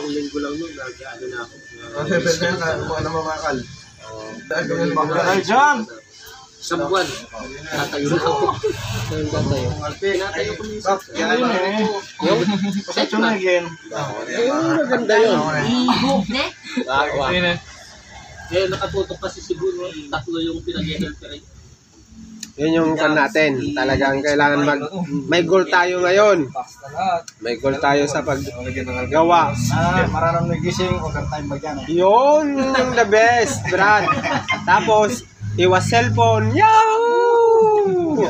isang linggo lang nun, nag-ano na ako. Ano mamakal? Ay, John! Isang buwan. Natayo na ako. Natayo. Natayo ko minsan. Yung? Pasensya na again. Maganda yun. Yun eh. Eh, nakatutok kasi siguro, tatlo yung pinag-helper. Yun yung kan natin. Talagang kailangan may goal tayo ngayon. May goal tayo sa paggawa. Mararang nagising, overtime ba yan eh? Yun yung the best, Brad. Tapos, iwas cellphone. Yahoo!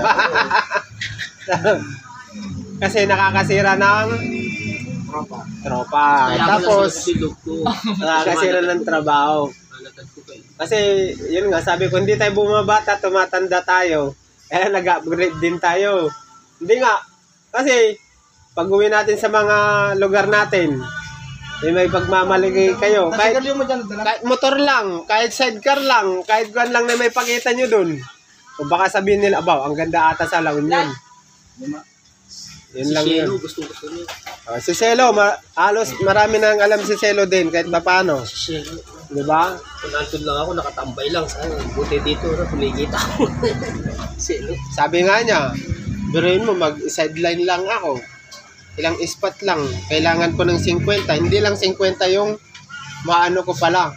Kasi nakakasira ng tropa. Tapos, nakakasira ng trabaho. Kasi, yun nga, sabi ko, hindi tayo bumabata, tumatanda tayo. Eh, nag-upgrade din tayo. Hindi nga, kasi, pag uwi natin sa mga lugar natin, may pagmamaligay kayo. Kahit motor lang, kahit sidecar lang, kahit guan lang na may pakita nyo dun. O baka sabihin nila, abaw, ang ganda ata sa laon yun. Yun lang yun. Gusto niya. Si Celo, halos marami nang alam si Celo din, kahit paano. Di ba? Kung nandun lang ako, nakatambay lang. Buti dito, kumikita ako. Sabi nga niya, biruin mo, mag-sideline lang ako. Ilang spot lang. Kailangan ko ng 50. Hindi lang 50 yung maano ko pala.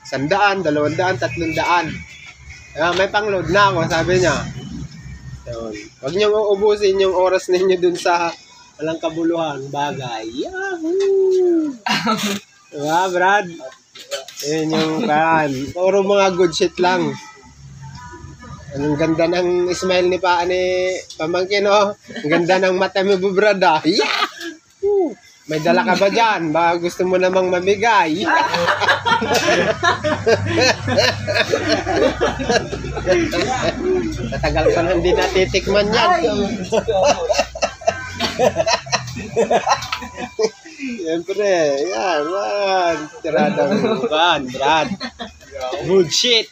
100, 200, 300. May pang-load na ako, sabi niya. Yun. Huwag niyong uubusin yung oras ninyo dun sa walang kabuluhan. Bagay. Yahoo! Diba, Brad? Yun yung kan. Puro mga good shit lang. Ang ganda ng smile ni Pamangkin, oh. Ang ganda ng mata mo, Brad, ah. Yahoo! May dala ka ba dyan? Baka gusto mo namang mamigay. Tatagal pa nang hindi natitikman yan. Siyempre, yan, man. Tiradang ban, Brad. Good shit.